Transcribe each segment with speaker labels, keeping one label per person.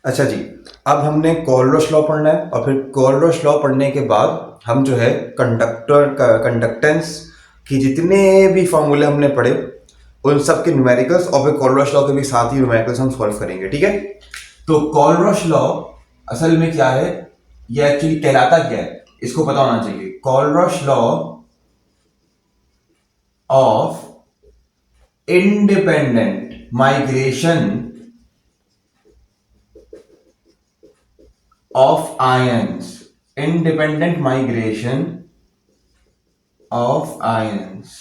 Speaker 1: अच्छा जी, अब हमने कोलरॉश लॉ पढ़ना है और फिर कोलरॉश लॉ पढ़ने के बाद हम जो है कंडक्टेंस की जितने भी फॉर्मूले हमने पढ़े उन सब के न्यूमेरिकल्स और फिर कोलरॉश लॉ के भी साथ ही न्यूमेरिकल्स हम सॉल्व करेंगे, ठीक है। तो कोलरॉश लॉ असल में क्या है, ये एक्चुअली कहलाता क्या है, इसको पता होना चाहिए। Kohlrausch law of independent migration of ions, independent migration of ions।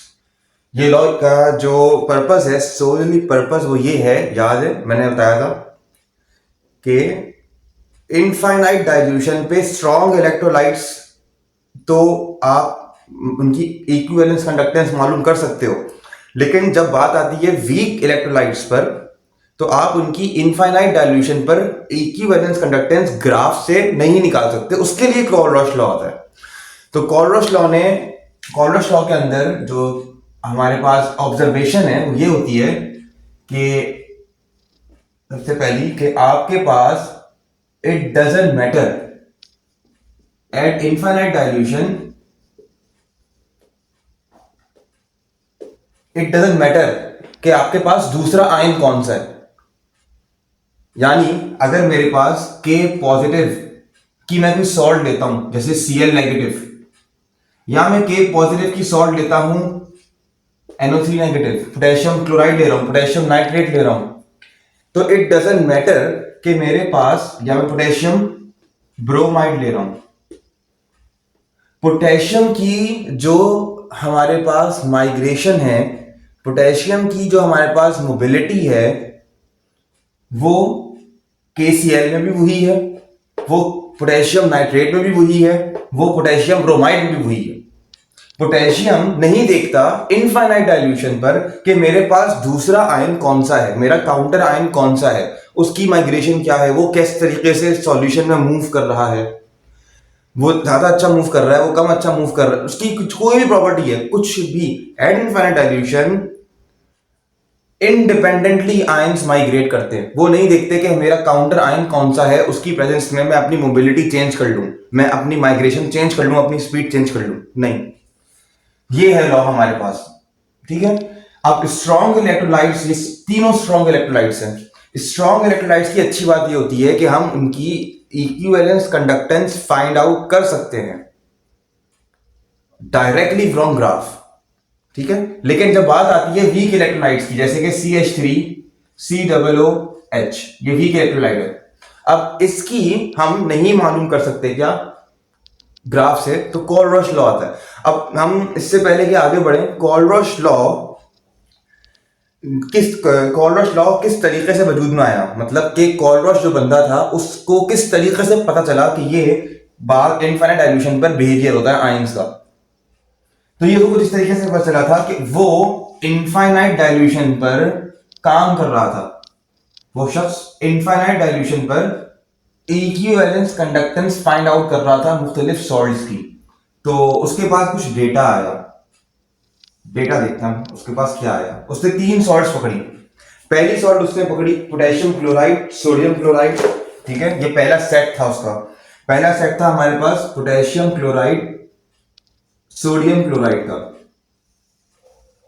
Speaker 1: ये लॉ का जो पर्पस है, सोलली पर्पस वो ये है, याद है मैंने बताया था कि इनफाइनाइट डाइल्यूशन पे स्ट्रॉन्ग इलेक्ट्रोलाइट्स तो आप उनकी इक्विवेलेंस कंडक्टेंस मालूम कर सकते हो, लेकिन जब बात आती है वीक इलेक्ट्रोलाइट्स पर तो आप उनकी इनफाइनाइट डाइल्यूशन पर इक्विवेलेंस कंडक्टेंस ग्राफ से नहीं निकाल सकते, उसके लिए कोलरॉश लॉ आता है। तो कोलरॉश लॉ के अंदर जो हमारे पास ऑब्जर्वेशन है वो ये होती है कि सबसे पहली कि आपके पास it doesn't matter at infinite dilution, it doesn't matter कि आपके पास दूसरा आयन कौन सा है। यानी अगर मेरे पास K पॉजिटिव की मैं कोई सॉल्ट लेता हूं जैसे Cl नेगेटिव, या मैं K पॉजिटिव की सॉल्ट लेता हूं NO3 नेगेटिव, पोटेशियम क्लोराइड ले रहा हूं, पोटेशियम नाइट्रेट ले रहा हूं, तो इट डजंट मैटर कि मेरे पास, या मैं पोटेशियम ब्रोमाइड ले रहा हूं, पोटेशियम की जो हमारे पास माइग्रेशन है, पोटेशियम की जो हमारे पास मोबिलिटी है वो KCl में भी वही है, वो पोटेशियम नाइट्रेट में भी वही है, वो पोटेशियम ब्रोमाइड में भी वही है। पोटेशियम नहीं देखता इनफाइनाइट डाइल्यूशन पर कि मेरे पास दूसरा आयन कौन सा है, मेरा काउंटर आयन कौन सा है, उसकी माइग्रेशन क्या है, वो किस तरीके से सॉल्यूशन में मूव कर रहा है, वो ज्यादा अच्छा मूव कर रहा है, वो कम अच्छा मूव कर रहा है, उसकी कोई भी प्रॉपर्टी है, कुछ भी। Eight infinite dilution independently ions migrate करते हैं, वो नहीं देखते कि मेरा काउंटर आयन कौन सा है, उसकी प्रेजेंस में मैं अपनी मोबिलिटी चेंज कर लूं, मैं अपनी माइग्रेशन चेंज कर लूं, अपनी स्पीड चेंज कर लूं, नहीं। ये है लॉ हमारे पास, ठीक है। अब स्ट्रॉन्ग इलेक्ट्रोलाइट्स, ये तीनों स्ट्रॉन्ग इलेक्ट्रोलाइट्स हैं। स्ट्रॉन्ग इलेक्ट्रोलाइट्स की अच्छी बात ये होती है कि हम उनकी इक्विवेलेंस कंडक्टेंस फाइंड आउट कर सकते हैं डायरेक्टली फ्रॉम ग्राफ, ठीक है। लेकिन जब बात आती है वीक इलेक्ट्रोलाइट्स की, जैसे कि CH3 COOH, ये वीक इलेक्ट्रोलाइट है, अब इसकी हम नहीं मालूम कर सकते क्या ग्राफ से, तो कोलरॉश लॉ आता है। अब हम इससे पहले कि आगे बढ़े, कोलरॉश लॉ किस तरीके से वजूद में आया, मतलब कि कोलरॉश जो बंदा था उसको किस तरीके से पता चला कि ये बार इनफाइनाइट डाइल्यूशन पर बिहेवियर होता है आयंस का। तो ये तो कुछ इस तरीके से पता चला था कि वो इनफाइनाइट डाइल्यूशन पर काम कर रहा था, वो शख्स इनफाइनाइट डाइल्यूशन पर इक्विवेलेंस कंडक्टेंस फाइंड आउट कर रहा था मुख्तलिफ सॉल्ट्स की। तो उसके पास कुछ डेटा आया, डेटा देखता हूं उसके पास क्या आया। उसने 3 सॉल्ट्स पकड़ी। पहली सॉल्ट उसने पकड़ी पोटेशियम क्लोराइड, सोडियम क्लोराइड, ठीक है, ये पहला सेट था उसका। पहला सेट था हमारे पास पोटेशियम क्लोराइड, सोडियम क्लोराइड का।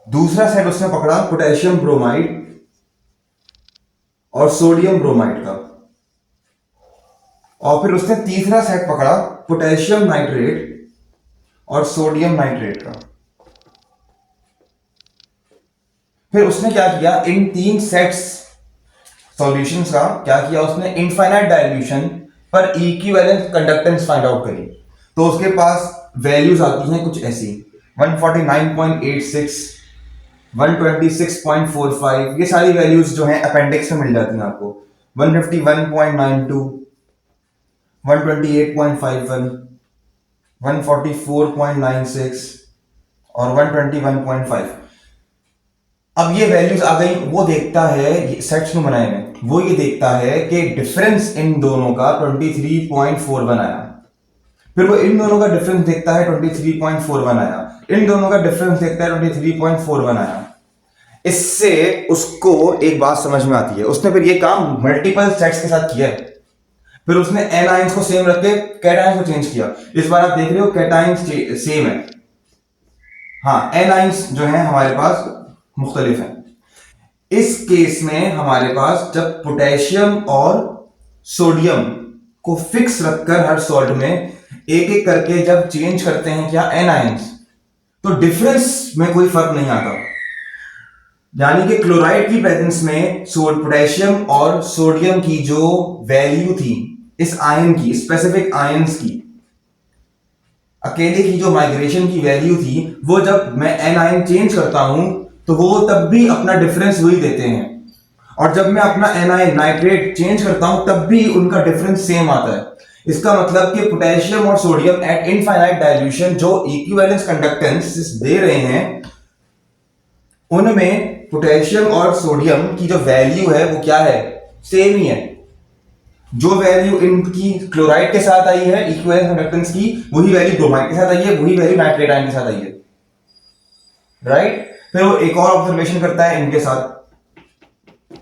Speaker 1: दूसरा सेट उसने पकड़ा पोटेशियम ब्रोमाइड और सोडियम ब्रोमाइड का। और फिर उसने तीसरा सेट पकड़ा पोटेशियम नाइट्रेट और सोडियम नाइट्रेट का। फिर उसने क्या किया, इन 3 सेट्स सॉल्यूशंस का क्या किया उसने, इनफाइनाइट डाइल्यूशन पर इक्विवेलेंट कंडक्टेंस फाइंड आउट करी। तो उसके पास वैल्यूज आती हैं कुछ ऐसी, 149.86, 126.45, ये सारी वैल्यूज जो हैं अपेंडिक्स में मिल जाती हैं आपको। 151.92, 128.51, 144.96 और 121.5। अब ये वैल्यूज आ गई। वो देखता है, सेट्स में बनाए में, वो ये देखता है कि डिफरेंस इन दोनों का 23.4 बनाया। फिर वो इन दोनों का डिफरेंस देखता है, 23.4 बनाया। इन दोनों का डिफरेंस देखता है, 23.4 बनाया। इससे उसको एक बात समझ में आती है। उसने फिर ये काम मल्टीपल सेट्स के साथ किया है। फिर उसने एन आयंस को सेम रख के कैटायंस को चेंज किया। इस बार आप देख रहे हो कैटायंस सेम है, हाँ एन आयंस जो है हमारे पास मुख्तलिफ है। इस केस में हमारे पास जब पोटेशियम और सोडियम को फिक्स रखकर हर सॉल्ट में एक एक करके जब चेंज करते हैं क्या एन आयंस, तो डिफरेंस में कोई फर्क नहीं आता। यानी कि क्लोराइड की प्रेजेंस में पोटेशियम और सोडियम की जो वैल्यू थी इस आयन की, स्पेसिफिक आयंस की, अकेले की जो माइग्रेशन की वैल्यू थी, वो जब मैं एन आयन चेंज करता हूं तो वो तब भी अपना डिफरेंस वही देते हैं, और जब मैं अपना एन आयन नाइट्रेट चेंज करता हूं तब भी उनका डिफरेंस सेम आता है। इसका मतलब कि पोटेशियम और सोडियम एट इनफाइनाइट डाइल्यूशन जो इक्विवेलेंस कंडक्टेंस दे रहे हैं, उनमें पोटेशियम और सोडियम की जो वैल्यू है वो क्या है, सेम ही है। जो वैल्यू इनकी क्लोराइड के साथ आई है इक्विवेलेंस कंडक्टेंस की, वही वैल्यू ब्रोमाइड के साथ आई है, वही वैल्यू नाइट्रेट आयन के साथ आई है, राइट। फिर वो एक और ऑब्जर्वेशन करता है इनके साथ,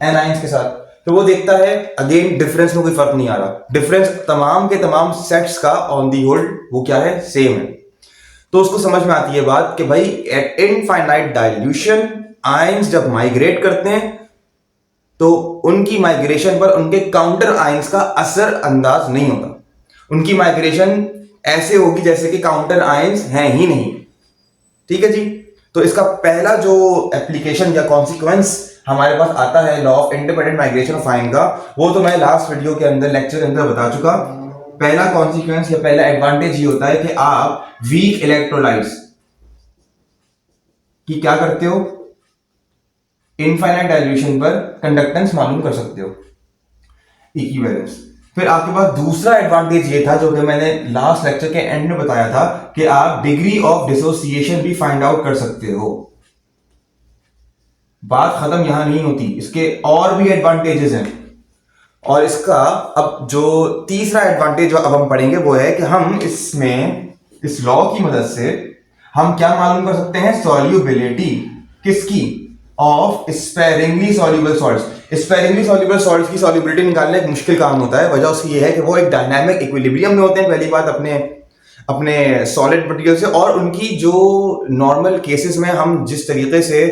Speaker 1: एनाइंस के साथ, तो वो देखता है अगेन डिफरेंस में कोई फर्क नहीं आ रहा, डिफरेंस तमाम के तमाम सेट्स का ऑन दी होल वो क्या है, सेम है। तो उसको समझ में आती है बात कि भाई एट इनफाइनाइट डाइल्यूशन आयंस जब माइग्रेट करते हैं तो उनकी माइग्रेशन पर उनके काउंटर आयंस का असर अंदाज नहीं होता, उनकी माइग्रेशन ऐसे होगी जैसे कि काउंटर आयंस हैं ही नहीं। ठीक है जी। तो इसका पहला जो एप्लीकेशन या कॉन्सिक्वेंस हमारे पास आता है law of independent migration of ion का, वो तो मैं लास्ट वीडियो के अंदर लेक्चर के अंदर बता चुका। पहला कॉन्सिक्वेंस या पहला एडवांटेज ये होता है कि आप वीक इलेक्ट्रोलाइट्स की क्या करते हो, इनफाइनाइट डाइल्यूशन पर कंडक्टेंस मालूम कर सकते हो, इक्विवेलेंस। फिर आपके पास दूसरा एडवांटेज ये था जो कि मैंने लास्ट लेक्चर के एंड में बताया था कि आप डिग्री ऑफ डिसोसिएशन भी फाइंड आउट कर सकते हो। बात खत्म यहां नहीं होती, इसके और भी एडवांटेजेस हैं। और इसका अब जो तीसरा एडवांटेज जो अब हम पढ़ेंगे वो है कि हम इसमें इस लॉ की मदद से हम क्या मालूम कर सकते हैं, सॉल्युबिलिटी किसकी, of sparingly soluble salts. Sparingly soluble salts की सॉल्युबिलिटी निकालना एक मुश्किल काम होता है। वजह उसकी ये है कि वो एक डायनामिक इक्विलिब्रियम में होते हैं, पहली बात अपने सॉलिड मटेरियल से, और उनकी जो नॉर्मल केसेस में हम जिस तरीके से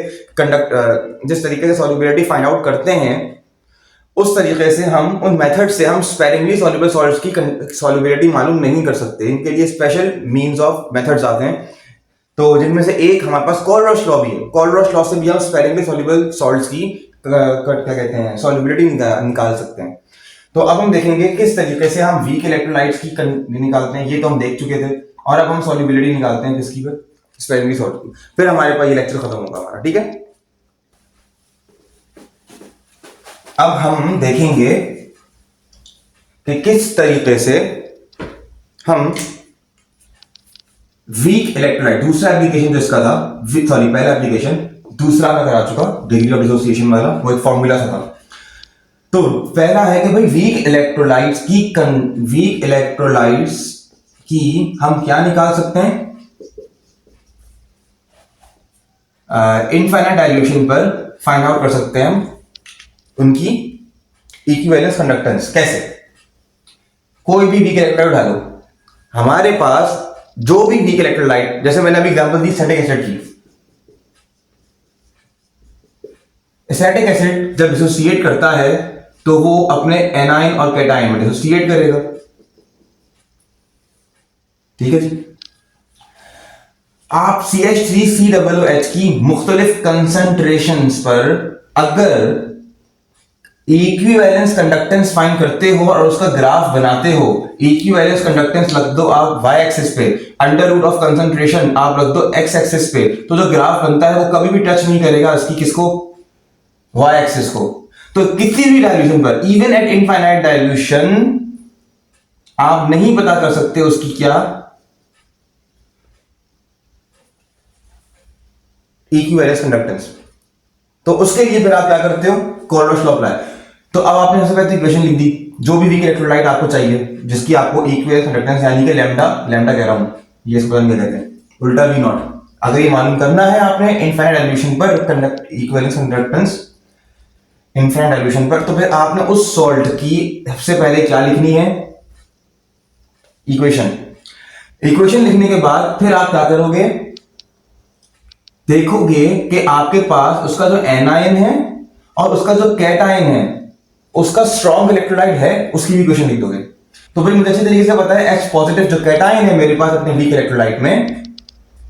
Speaker 1: सॉल्युबिलिटी फाइंड आउट करते हैं उस तरीके से हम उन मेथड से हम स्पेरिंगली सॉल्युबल सॉल्ट्स की सॉल्युबिलिटी मालूम नहीं कर सकते। इनके लिए स्पेशल मींस ऑफ मेथड्स आते हैं, तो जिनमें से एक हमारे पास कोलरॉस लॉ भी है। कोलरॉस लॉ से भी हम स्पेरिंगली सॉल्युबल सॉल्ट्स की क्या कहते हैं, सॉल्युबिलिटी निकाल सकते हैं। तो अब हम देखेंगे किस तरीके से हम वीक इलेक्ट्रोलाइट्स की निकालते हैं, ये तो हम देख चुके थे, और अब हम सॉल्युबिलिटी निकालते हैं किसकी, स्पेरिंगली सॉल्ट की। फिर हमारे पास ये लेक्चर खत्म होगा हमारा, ठीक है। अब हम देखेंगे कि किस तरीके से हम वीक इलेक्ट्रोलाइट, दूसरा एप्लीकेशन जो इसका था, सॉरी पहला एप्लीकेशन, दूसरा मैं करा चुका डिग्री ऑफ डिसोसिएशन वाला, वो एक फॉर्मूला सा था। तो पहला है कि भाई वीक इलेक्ट्रोलाइट्स की हम क्या निकाल सकते हैं, इनफाइनाइट डाइल्यूशन पर फाइंड आउट कर सकते हैं हम उनकी इक्विवेलेंस कंडक्टेंस। कैसे, कोई भी वीक इलेक्ट्रोलाइट उठा लो, हमारे पास जो भी वीक इलेक्ट्रोलाइट, जैसे मैंने अभी एग्जांपल दी एसिटिक एसिड की, एसिटिक एसिड जब डिसोसिएट करता है तो वो अपने एनाइन और कैटाइन में डिसोसिएट करेगा, ठीक है जी। आप CH3COOH की मुख्तलिफ कंसंट्रेशंस पर अगर इक्विवेलेंस कंडक्टेंस फाइंड करते हो और उसका ग्राफ बनाते हो, इक्विवेलेंस कंडक्टेंस रख दो आप y एक्सिस पे, अंडर रूट ऑफ कंसंट्रेशन आप रख दो x एक्सिस पे, तो जो ग्राफ बनता है वो कभी भी टच नहीं करेगा इसकी किसको, y एक्सिस को। तो किसी भी डाइल्यूशन पर, इवन एट इनफाइनाइट डाइल्यूशन, आप नहीं पता कर सकते उसकी क्या इक्विवेलेंस कंडक्टेंस। तो उसके लिए फिर आप क्या करते हो, कोलरॉस लॉ अप्लाई। तो अब आपने सबसे पहले इक्वेशन लिख दी, जो भी वीक इलेक्ट्रोलाइट आपको चाहिए जिसकी आपको इक्विवेलेंस कंडक्टेंस यानी कि लैम्डा कह रहा हूं, ये इसको क्या कहते हैं, उल्टा V नॉट, अगर ये मालूम करना है आपने इनफाइनाइट डाइल्यूशन पर इक्विवेलेंस कंडक्टेंस इनफाइनाइट डाइल्यूशन पर, तो फिर आपने उस सॉल्ट की सबसे पहले क्या लिखनी है, इक्वेशन। इक्वेशन लिखने के बाद फिर आप क्या करोगे, देखोगे कि आपके पास उसका जो एनायन है और उसका जो कैटायन है उसका स्ट्रॉन्ग इलेक्ट्रोलाइट है, उसकी भी इक्वेशन लिख दोगे। तो फिर मुझे अच्छी तरीके से पता है H पॉजिटिव जो कैटायन है मेरे पास अपने वीक इलेक्ट्रोलाइट में,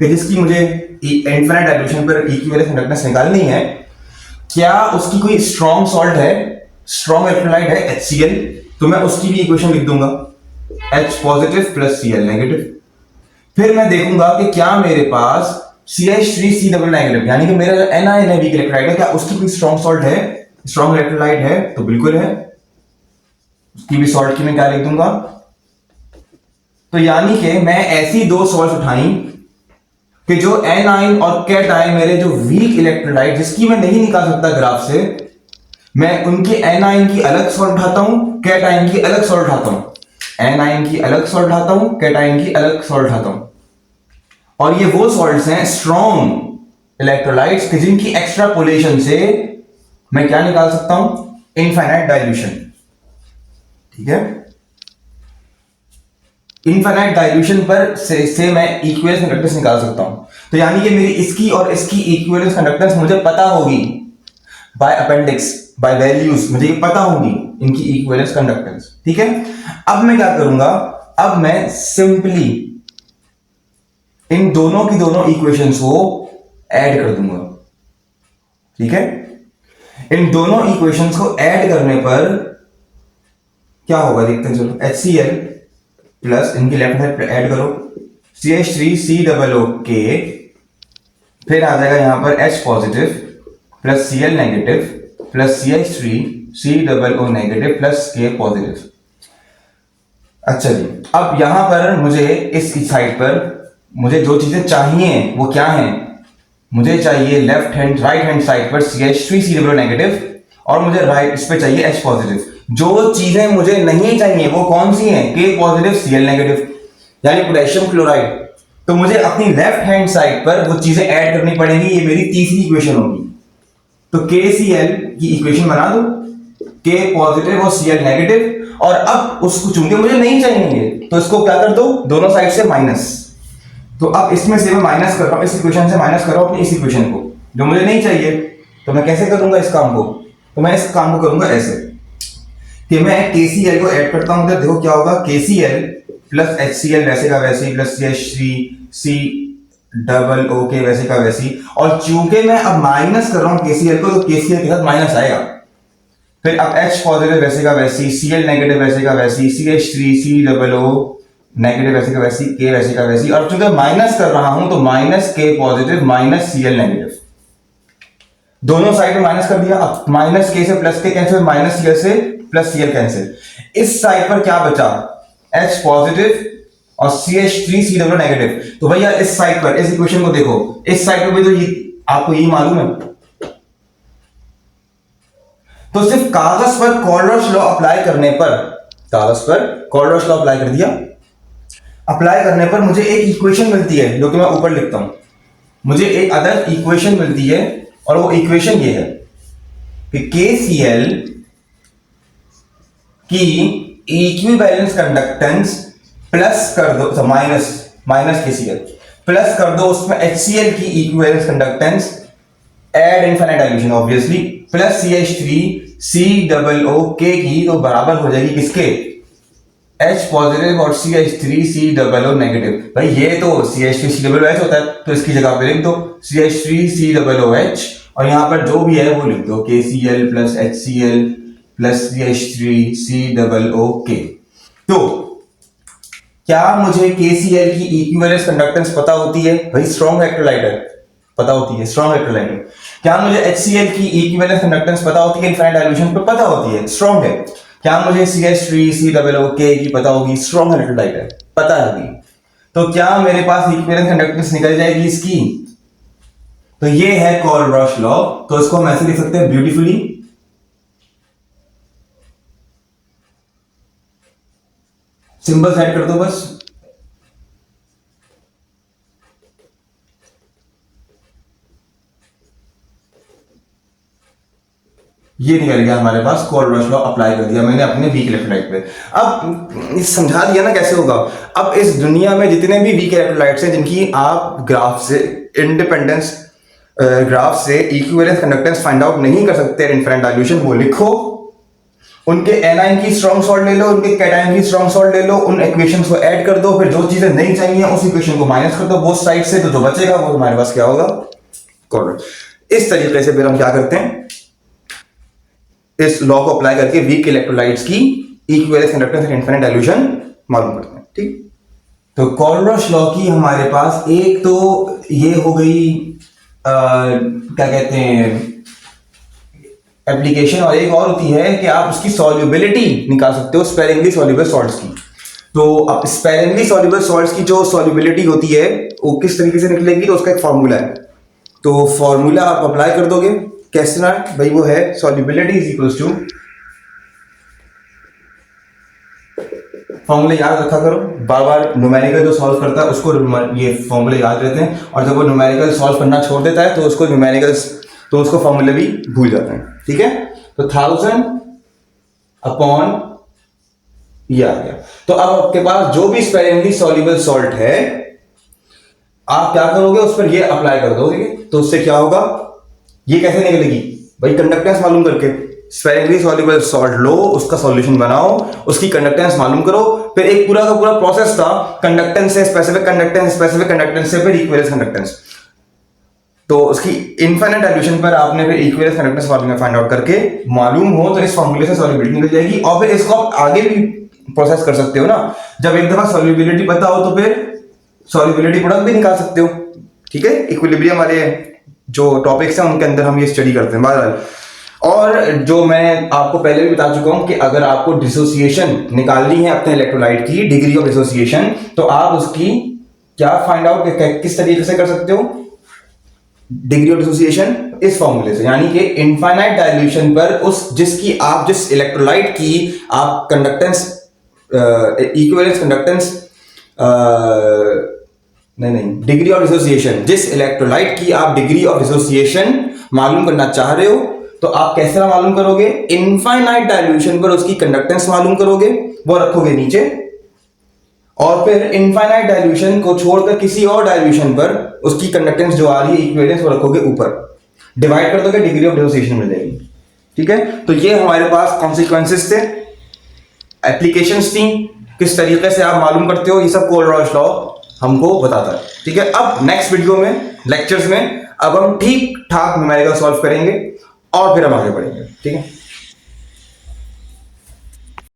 Speaker 1: कि जिसकी मुझे इनफिनिट डाइल्यूशन पर इक्विवेलेंस कंडक्टेंस निकालनी है, क्या उसकी कोई स्ट्रॉन्ग सॉल्ट है, स्ट्रॉन्ग इलेक्ट्रोलाइट है HCl, तो मैं उसकी भी इक्वेशन लिख दूंगा H positive plus Cl negative. फिर मैं देखूंगा कि क्या मेरे पास CH3C डबल नेगेटिव यानी कि मेरा जो एनआईएन है वीक इलेक्ट्रोलाइट है, क्या उसकी कोई स्ट्रॉन्ग सॉल्ट है, स्ट्रॉन्ग इलेक्ट्रोलाइट है, तो बिल्कुल है, उसकी भी सॉल्ट की मैं क्या लिख दूंगा। तो यानी कि मैं ऐसी दो सॉल्ट उठाई कि जो एनाइन और कैटाइन मेरे जो वीक इलेक्ट्रोलाइट जिसकी मैं नहीं निकाल सकता ग्राफ से, मैं उनकी एनाइन की अलग सॉल्ट उठाता हूं, कैटाइन की अलग सॉल्ट उठाता हूं, एनाइन की अलग सॉल्ट उठाता हूं, कैटाइन की अलग सॉल्ट उठाता हूं। और ये वो सॉल्ट्स हैं स्ट्रॉन्ग इलेक्ट्रोलाइट्स कि जिनकी एक्स्ट्रापोलेशन से मैं क्या निकाल सकता हूं, इनफाइनाइट डाइल्यूशन। ठीक है, इनफाइनाइट डाइल्यूशन पर से मैं इक्विवेलेंस कंडक्टेंस निकाल सकता हूं। तो यानी कि मेरी इसकी और इसकी इक्विवेलेंस कंडक्टेंस मुझे पता होगी बाय अपेंडिक्स, बाय वैल्यूज मुझे ये पता होंगी इनकी इक्विवेलेंस कंडक्टेंस। ठीक है, अब मैं क्या करूंगा, अब मैं सिंपली इन दोनों की दोनों इक्वेशंस को ऐड कर दूंगा। ठीक है, इन दोनों इक्वेशंस को ऐड करने पर क्या होगा देखते हैं, चलो HCl प्लस इनकी लेफ्ट साइड पे ऐड करो CH3C डबल ओ के, फिर आ जाएगा यहां पर H positive plus Cl negative plus CH3C double O negative plus K positive. अच्छा जी, अब यहां पर मुझे इस साइड पर मुझे जो चीजें चाहिए वो क्या है, मुझे चाहिए left hand right hand side पर CH3C डबल नेगेटिव और मुझे राइट इस पे चाहिए H पॉजिटिव। जो चीजें मुझे नहीं चाहिए वो कौन सी हैं, K पॉजिटिव Cl नेगेटिव यानी पोटेशियम क्लोराइड। तो मुझे अपनी लेफ्ट हैंड साइड पर वो चीजें ऐड करनी पड़ेंगी, ये मेरी तीसरी इक्वेशन होगी। तो KCl की इक्वेशन बना दो, K पॉजिटिव और Cl नेगेटिव, और अब उसको चूंकि मुझे नहीं चाहिए तो इसको क्या कर दो, दोनों साइड से माइनस। तो अब इसमें से मैं माइनस कर रहा हूं, इस इक्वेशन से माइनस कर रहा हूं अपनी इस इक्वेशन को जो मुझे नहीं चाहिए। तो मैं कैसे करूंगा इस काम को, तो मैं इस काम को करूंगा ऐसे कि मैं KCl को ऐड करता हूं, तो देखो क्या होगा, KCl प्लस HCl वैसे का वैसे ही प्लस CH3C डबल ओ के वैसे का वैसी, और चूंकि मैं अब माइनस कर रहा हूं KCl को, तो KCl के साथ माइनस आएगा। फिर अब H पॉजिटिव वैसे का वैसी, Cl नेगेटिव वैसे का वैसी, CH3C डबल ओ नेगेटिव वैसे का वैसी, K वैसे का वैसी, और चूंकि माइनस कर रहा हूं तो minus K positive minus Cl negative, दोनों साइड में माइनस कर दिया। अब माइनस K से plus K cancel, minus Cl से प्लस Cl कैंसिल। इस साइड पर क्या बचा, H पॉजिटिव और CH3C डबल नेगेटिव। तो भैया इस साइड पर इस इक्वेशन को देखो, इस साइड पर भी तो ये आपको यही मालूम है, तो सिर्फ कागज पर कॉलरस लॉ अप्लाई करने पर, कागज पर कॉलरस लॉ अप्लाई कर दिया, अप्लाई करने पर मुझे एक इक्वेशन मिलती है जो कि मैं ऊपर लिखता हूं, मुझे एक अदर इक्वेशन मिलती है, और वो इक्वेशन ये है कि KCl की इक्विवेलेंस कंडक्टेंस प्लस कर दो, माइनस माइनस KCl प्लस कर दो उसमें HCl की equivalence conductance at infinite dilution obviously plus CH3C double O K की, तो बराबर हो जाएगी किसके, H पॉजिटिव और CH3C डबल ओ नेगेटिव। भाई ये तो CH3C डबल OH होता है, तो इसकी जगह पे लिख दो CH3C डबल OH, और यहां पर जो भी है वो लिख दो KCl plus HCl plus CH3C double O K. तो क्या मुझे KCl की इक्विवेलेंस कंडक्टेंस पता होती है, भाई स्ट्रॉन्ग इलेक्ट्रोलाइट है, पता होती है स्ट्रॉन्ग इलेक्ट्रोलाइट है। क्या मुझे HCl की इक्विवेलेंस कंडक्टेंस पता होती है, इनफाइनाइट डाइल्यूशन पे पता होती है, स्ट्रॉन्ग है। क्या मुझे CH3C डबल ओ के की पता होगी, स्ट्रॉन्ग इलेक्ट्रोलाइट है, पता होगी। तो क्या मेरे पास इक्विवेलेंस कंडक्टेंस निकल जाएगी इसकी, तो ये है कॉलरस लॉ। तो इसको हम ऐसे लिख सकते हैं ब्यूटीफुली, सिंबल सेट कर दो बस, ये निकल गया हमारे पास, कोलब्रुश लॉ अप्लाई कर दिया मैंने अपने वीक इलेक्ट्रोलाइट पे। अब समझा दिया ना कैसे होगा। अब इस दुनिया में जितने भी वीक इलेक्ट्रोलाइट्स हैं जिनकी आप ग्राफ से इंडिपेंडेंस ग्राफ से इक्विवेलेंस कंडक्टेंस फाइंड आउट नहीं कर सकते इनफाइनाइट डाइल्यूशन, वो लिखो, उनके एनाइन की स्ट्रॉन्ग सॉल्ट ले लो, उनके कैटाइन की स्ट्रॉन्ग सॉल्ट ले लो, उन इक्वेशंस को ऐड कर दो, फिर जो चीजें नहीं चाहिए उस इक्वेशन को माइनस कर दो बोथ साइड से, तो जो बचेगा वो हमारे पास क्या होगा, कोलब्रुश। इस तरीके से फिर हम क्या करते हैं, इस लॉ को अप्लाई करके वीक इलेक्ट्रोलाइट्स की equivalence conductance and infinite dilution मालूम करते हैं। ठीक, तो कोलब्रुश लॉ की हमारे पास एक तो ये हो गई क्या कहते हैं एप्लीकेशन, और एक और होती है कि आप उसकी सॉल्युबिलिटी निकाल सकते हो स्पेरिंगली सॉल्युबल सॉल्ट्स की। तो अब स्पेरिंगली सॉल्युबल सॉल्ट्स की जो सॉल्युबिलिटी होती है वो किस तरीके से निकलेगी, तो उसका एक फॉर्मूला है। तो फॉर्मूला आप अप्लाई कर दोगे, कैसे ना भाई, वो है सॉल्युबिलिटी इज इक्वल्स टू, फॉर्मूले याद रखा करो, बार बार न्यूमेरिकल जो सॉल्व करता है उसको ये फॉर्मूले याद रहते हैं, और जब वो न्यूमेरिकल सॉल्व करना छोड़ देता है तो उसको न्यूमेरिकल्स तो उसको फॉर्मूले भी भूल जाते हैं। ठीक है, तो 1000 अपॉन ये आ गया। तो अब आपके पास जो भी स्पेरिंगली सॉल्युबल सॉल्ट है आप क्या करोगे, उस पर ये अप्लाई कर दोगे, तो उससे क्या होगा, ये कैसे निकलेगी भाई, कंडक्टेंस मालूम करके। स्पेरिंगली सॉल्युबल सॉल्ट लो, उसका सॉल्यूशन बनाओ, उसकी कंडक्टेंस मालूम करो, फिर एक पूरा का पूरा प्रोसेस था कंडक्टेंस से स्पेसिफिक कंडक्टेंस से फिर इक्विवेलेंस कंडक्टेंस। तो उसकी इनफाइनाइट डाइल्यूशन पर आपने फिर equivalence conductance formula find out करके मालूम हो तो इस फॉर्मूले से सॉल्युबिलिटी निकल जाएगी, और फिर इसको आप आगे भी प्रोसेस कर सकते हो ना। जब एक दफा सॉल्युबिलिटी पता हो तो फिर सॉल्युबिलिटी प्रोडक्ट भी निकाल सकते हो। ठीक है, इक्विलिब्रियम वाले जो टॉपिक्स हैं उनके अंदर हम ये स्टडी करते हैं बहरहाल। और जो मैं आपको पहले भी बता चुका हूं कि अगर आपको डिसोसिएशन निकालनी है अपने इलेक्ट्रोलाइट की, डिग्री ऑफ डिसोसिएशन, तो आप उसकी क्या फाइंड आउट किस तरीके से कर सकते हो, डिग्री ऑफ डिसोसिएशन इस फॉर्मूले से, यानी कि इनफाइनाइट डाइल्यूशन पर जिस इलेक्ट्रोलाइट की आप कंडक्टेंस इक्विवेलेंस कंडक्टेंस नहीं डिग्री ऑफ डिसोसिएशन, जिस इलेक्ट्रोलाइट की आप डिग्री ऑफ डिसोसिएशन मालूम करना चाह रहे हो, तो आप कैसे मालूम करोगे, इनफाइनाइट डाइल्यूशन पर उसकी कंडक्टेंस मालूम करोगे, वो रखोगे नीचे, और फिर इनफाइनाइट डाइल्यूशन को छोड़कर किसी और डाइल्यूशन पर उसकी कंडक्टेंस जो आ रही है इक्विवेलेंस वो रखोगे ऊपर, डिवाइड कर दोगे, डिग्री ऑफ डिसोसिएशन मिल जाएगी। ठीक है, तो ये हमारे पास कॉन्सिक्वेंसेस थे, एप्लीकेशंस थी, किस तरीके से आप मालूम करते हो, ये सब कोलब्रुश लॉ हमको बताता है। ठीक है, अब नेक्स्ट वीडियो में लेक्चर्स में अब हम ठीक ठाक न्यूमेरिकल सॉल्व करेंगे और फिर हम आगे बढ़ेंगे। ठीक है।